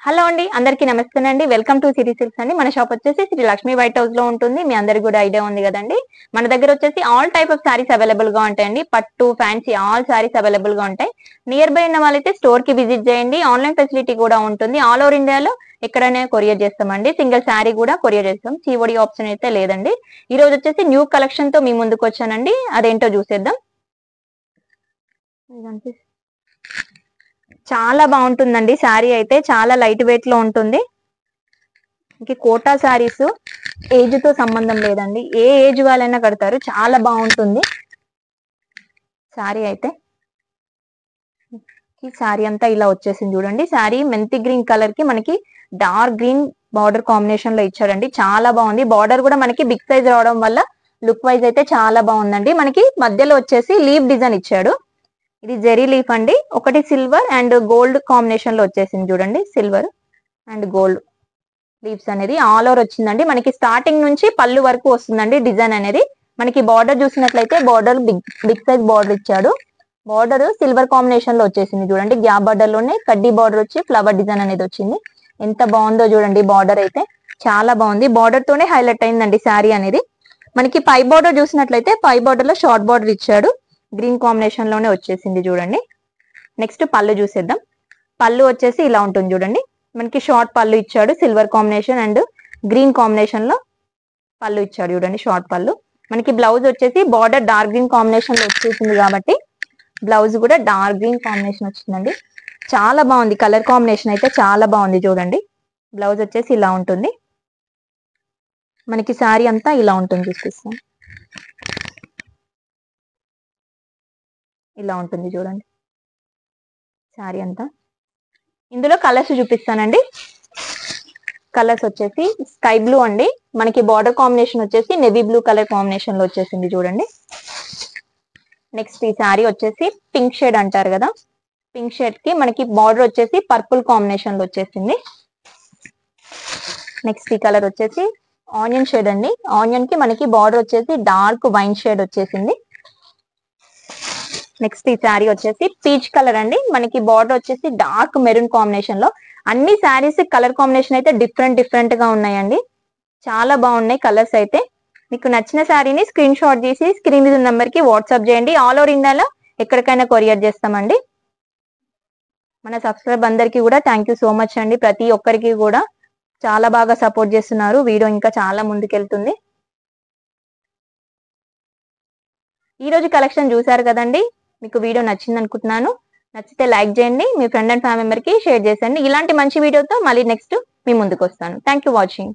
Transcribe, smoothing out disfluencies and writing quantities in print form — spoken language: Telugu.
హలో అండి, అందరికీ నమస్తే అండి. వెల్కమ్ టు సిటీ సిల్క్స్ అండి. మన షాప్ వచ్చేసి శ్రీ లక్ష్మీ వైట్ హౌస్ లో ఉంటుంది. మీ అందరికి కూడా ఐడియా ఉంది కదండి. మన దగ్గర వచ్చేసి all type of saris available గా ఉంటాయండి. పట్టు, ఫ్యాన్సీ ఆల్ సారీస్ అవైలబుల్ గా ఉంటాయి. నియర్ బై ఉన్న వాళ్ళైతే స్టోర్ కి విజిట్ చేయండి. ఆన్లైన్ ఫెసిలిటీ కూడా ఉంటుంది. ఆల్ ఓవర్ ఇండియాలో ఎక్కడైనా కొరియర్ చేస్తామండి. సింగిల్ శారీ కూడా కొరియర్ చేస్తాం. సిఓడి ఆప్షన్ అయితే లేదండి. ఈ రోజు వచ్చేసి న్యూ కలెక్షన్ తో మీ ముందుకు వచ్చానండి. అదేంటో చూసేద్దాం. చాలా బాగుంటుందండి. శారీ అయితే చాలా లైట్ వెయిట్ లో ఉంటుంది. కోటా శారీస్ ఏజ్ తో సంబంధం లేదండి. ఏ ఏజ్ వాళ్ళైనా కడతారు. చాలా బాగుంటుంది శారీ అయితే. ఈ శారీ అంతా ఇలా వచ్చేసింది చూడండి. శారీ మెంతి గ్రీన్ కలర్ కి మనకి డార్క్ గ్రీన్ బార్డర్ కాంబినేషన్ లో ఇచ్చాడండి. చాలా బాగుంది. బార్డర్ కూడా మనకి బిగ్ సైజ్ రావడం వల్ల లుక్ వైజ్ అయితే చాలా బాగుందండి. మనకి మధ్యలో వచ్చేసి లీవ్ డిజైన్ ఇచ్చాడు. ఇది జెరీ లీఫ్ అండి. ఒకటి సిల్వర్ అండ్ గోల్డ్ కాంబినేషన్ లో వచ్చేసింది చూడండి. సిల్వర్ అండ్ గోల్డ్ లీవ్స్ అనేది ఆల్ ఓవర్ వచ్చిందండి. మనకి స్టార్టింగ్ నుంచి పళ్ళు వరకు వస్తుందండి డిజైన్ అనేది. మనకి బార్డర్ చూసినట్లయితే బార్డర్ బిగ్ సైజ్ బార్డర్ ఇచ్చాడు. బార్డర్ సిల్వర్ కాంబినేషన్ లో వచ్చేసింది చూడండి. గ్యాప్ బార్డర్ లోనే కడ్డీ బార్డర్ వచ్చి ఫ్లవర్ డిజైన్ అనేది వచ్చింది. ఎంత బాగుందో చూడండి. బార్డర్ అయితే చాలా బాగుంది. బార్డర్ తోనే హైలైట్ అయిందండి శారీ అనేది. మనకి పై బార్డర్ చూసినట్లయితే పై బార్డర్ లో షార్ట్ బార్డర్ ఇచ్చాడు. గ్రీన్ కాంబినేషన్ లోనే వచ్చేసింది చూడండి. నెక్స్ట్ పళ్ళు చూసేద్దాం. పళ్ళు వచ్చేసి ఇలా ఉంటుంది చూడండి. మనకి షార్ట్ పళ్ళు ఇచ్చాడు. Silver combination and green combination లో పళ్ళు ఇచ్చాడు చూడండి. షార్ట్ పళ్ళు. మనకి బ్లౌజ్ వచ్చేసి బార్డర్ డార్క్ గ్రీన్ కాంబినేషన్ లో వచ్చేసింది కాబట్టి బ్లౌజ్ కూడా డార్క్ గ్రీన్ కాంబినేషన్ వచ్చిందండి. చాలా బాగుంది. కలర్ కాంబినేషన్ అయితే చాలా బాగుంది చూడండి. బ్లౌజ్ వచ్చేసి ఇలా ఉంటుంది. మనకి శారీ అంతా ఇలా ఉంటుంది. చూపిస్తాను. ఇలా ఉంటుంది చూడండి శారీ అంతా. ఇందులో కలర్స్ చూపిస్తానండి. కలర్స్ వచ్చేసి స్కై బ్లూ అండి. మనకి బార్డర్ కాంబినేషన్ వచ్చేసి నెవీ బ్లూ కలర్ కాంబినేషన్ లో వచ్చేసింది చూడండి. నెక్స్ట్ ఈ శారీ వచ్చేసి పింక్ షేడ్ అంటారు కదా. పింక్ షేడ్ కి మనకి బార్డర్ వచ్చేసి పర్పుల్ కాంబినేషన్ లో వచ్చేసింది. నెక్స్ట్ ఈ కలర్ వచ్చేసి ఆనియన్ షేడ్ అండి. ఆనియన్ కి మనకి బార్డర్ వచ్చేసి డార్క్ వైన్ షేడ్ వచ్చేసింది. నెక్స్ట్ ఈ శారీ వచ్చేసి పీచ్ కలర్ అండి. మనకి బార్డర్ వచ్చేసి డార్క్ మెరూన్ కాంబినేషన్ లో. అన్ని శారీస్ కలర్ కాంబినేషన్ అయితే డిఫరెంట్ గా ఉన్నాయండి. చాలా బాగున్నాయి కలర్స్ అయితే. మీకు నచ్చిన శారీని స్క్రీన్ షాట్ తీసి స్క్రీన్ మీద నెంబర్ కి వాట్సాప్ చేయండి. ఆల్ ఓవర్ ఇండియాలో ఎక్కడికైనా కొరియర్ చేస్తామండి. మన సబ్స్క్రైబ్ అందరికీ కూడా థ్యాంక్ యూ సో మచ్ అండి. ప్రతి ఒక్కరికి కూడా చాలా బాగా సపోర్ట్ చేస్తున్నారు. వీడియో ఇంకా చాలా ముందుకెళ్తుంది. ఈ రోజు కలెక్షన్ చూసారు కదండి. మీకు వీడియో నచ్చింది అనుకుంటున్నాను. నచ్చితే లైక్ చేయండి. మీ ఫ్రెండ్ అండ్ ఫ్యామిలీ మెంబర్ కి షేర్ చేయండి. ఇలాంటి మంచి వీడియోతో మళ్ళీ నెక్స్ట్ మీ ముందుకు వస్తాను. Thank you watching.